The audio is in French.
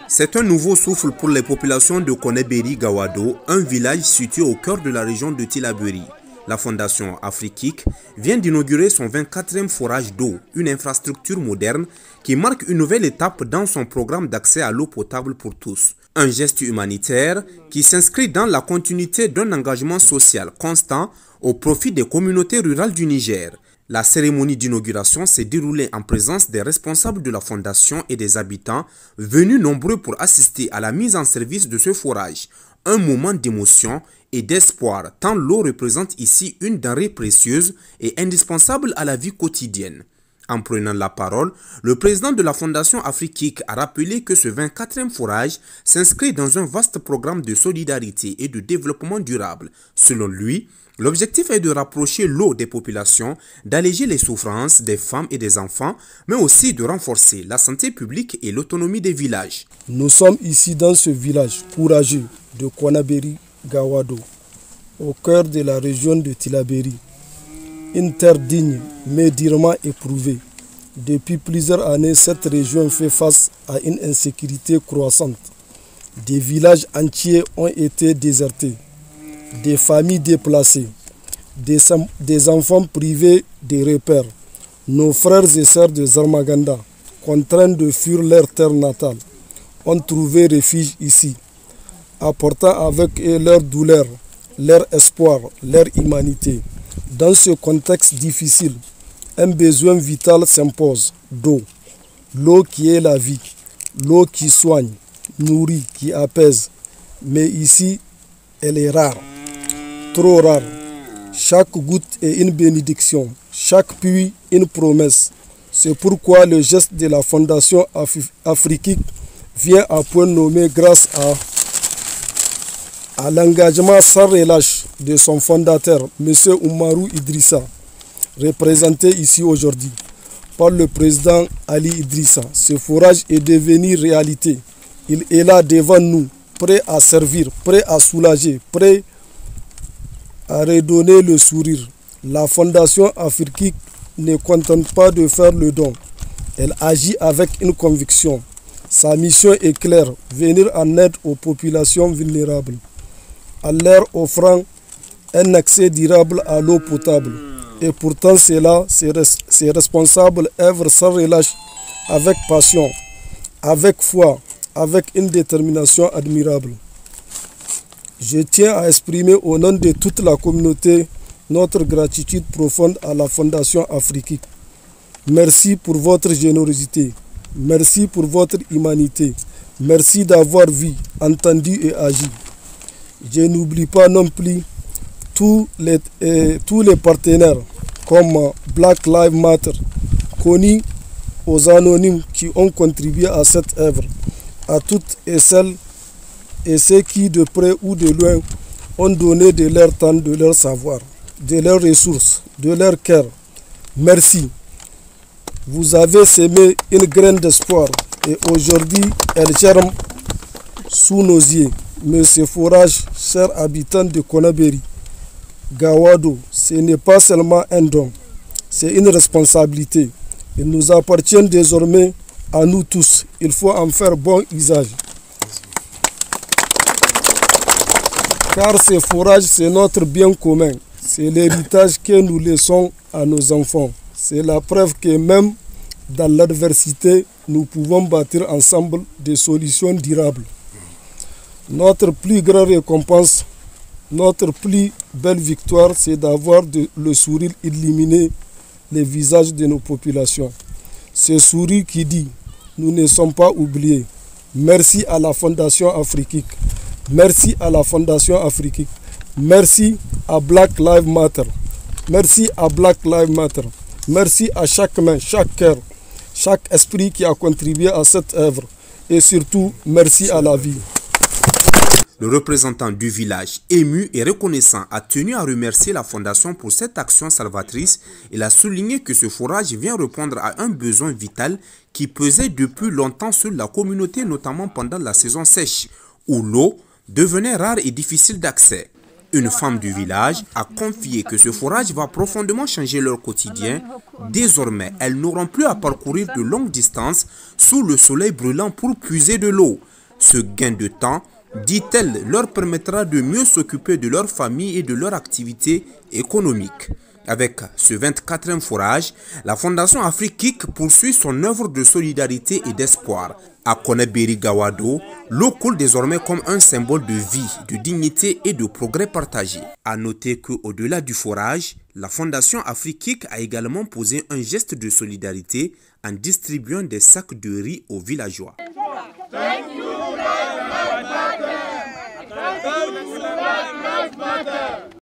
C'est un nouveau souffle pour les populations de Koneberi-Gawado, un village situé au cœur de la région de Tillaberi. La Fondation Afriquique vient d'inaugurer son 24e forage d'eau, une infrastructure moderne qui marque une nouvelle étape dans son programme d'accès à l'eau potable pour tous. Un geste humanitaire qui s'inscrit dans la continuité d'un engagement social constant au profit des communautés rurales du Niger. La cérémonie d'inauguration s'est déroulée en présence des responsables de la fondation et des habitants venus nombreux pour assister à la mise en service de ce forage. Un moment d'émotion et d'espoir tant l'eau représente ici une denrée précieuse et indispensable à la vie quotidienne. En prenant la parole, le président de la Fondation Afriquique a rappelé que ce 24e forage s'inscrit dans un vaste programme de solidarité et de développement durable. Selon lui, l'objectif est de rapprocher l'eau des populations, d'alléger les souffrances des femmes et des enfants, mais aussi de renforcer la santé publique et l'autonomie des villages. Nous sommes ici dans ce village courageux de Koneberi-Gawado, au cœur de la région de Tillaberi. Une terre digne, mais durement éprouvée. Depuis plusieurs années, cette région fait face à une insécurité croissante. Des villages entiers ont été désertés, des familles déplacées, des enfants privés de repères. Nos frères et sœurs de Zarmaganda, contraints de fuir leur terre natale, ont trouvé refuge ici, apportant avec eux leur douleur, leur espoir, leur humanité. Dans ce contexte difficile, un besoin vital s'impose, d'eau. L'eau qui est la vie, l'eau qui soigne, nourrit, qui apaise. Mais ici, elle est rare, trop rare. Chaque goutte est une bénédiction, chaque puits une promesse. C'est pourquoi le geste de la Fondation Afriquique vient à point nommé grâce à l'engagement sans relâche de son fondateur, M. Oumarou Idrissa, représenté ici aujourd'hui par le président Ali Idrissa. Ce forage est devenu réalité. Il est là devant nous, prêt à servir, prêt à soulager, prêt à redonner le sourire. La Fondation Afriquique ne contente pas de faire le don. Elle agit avec une conviction. Sa mission est claire, venir en aide aux populations vulnérables, en leur offrant un accès durable à l'eau potable. Et pourtant, ces responsables œuvrent sans relâche, avec passion, avec foi, avec une détermination admirable. Je tiens à exprimer au nom de toute la communauté notre gratitude profonde à la Fondation Afriquique. Merci pour votre générosité, merci pour votre humanité, merci d'avoir vu, entendu et agi. Je n'oublie pas non plus tous les partenaires comme Black Lives Matter, connus aux anonymes qui ont contribué à cette œuvre, à toutes et celles et ceux qui, de près ou de loin, ont donné de leur temps, de leur savoir, de leurs ressources, de leur cœur. Merci. Vous avez semé une graine d'espoir et aujourd'hui, elle germe sous nos yeux. Mais ce forage, chers habitants de Koneberi, Gawado, ce n'est pas seulement un don, c'est une responsabilité. Il nous appartient désormais à nous tous. Il faut en faire bon usage. Car ce forage, c'est notre bien commun. C'est l'héritage que nous laissons à nos enfants. C'est la preuve que même dans l'adversité, nous pouvons bâtir ensemble des solutions durables. Notre plus grande récompense, notre plus belle victoire, c'est d'avoir le sourire illuminé les visages de nos populations. Ce sourire qui dit, nous ne sommes pas oubliés. Merci à la Fondation Afriquique. Merci à la Fondation Afriquique. Merci à Black Lives Matter. Merci à Black Lives Matter. Merci à chaque main, chaque cœur, chaque esprit qui a contribué à cette œuvre. Et surtout, merci à la vie. Le représentant du village, ému et reconnaissant, a tenu à remercier la Fondation pour cette action salvatrice. Il a souligné que ce forage vient répondre à un besoin vital qui pesait depuis longtemps sur la communauté, notamment pendant la saison sèche, où l'eau devenait rare et difficile d'accès. Une femme du village a confié que ce forage va profondément changer leur quotidien. Désormais, elles n'auront plus à parcourir de longues distances sous le soleil brûlant pour puiser de l'eau. Ce gain de temps, dit-elle, leur permettra de mieux s'occuper de leur famille et de leur activité économique. Avec ce 24e forage, la Fondation Afrique poursuit son œuvre de solidarité et d'espoir. À Koneberi Gawado, l'eau coule désormais comme un symbole de vie, de dignité et de progrès partagé. À noter qu'au-delà du forage, la Fondation Afrique a également posé un geste de solidarité en distribuant des sacs de riz aux villageois.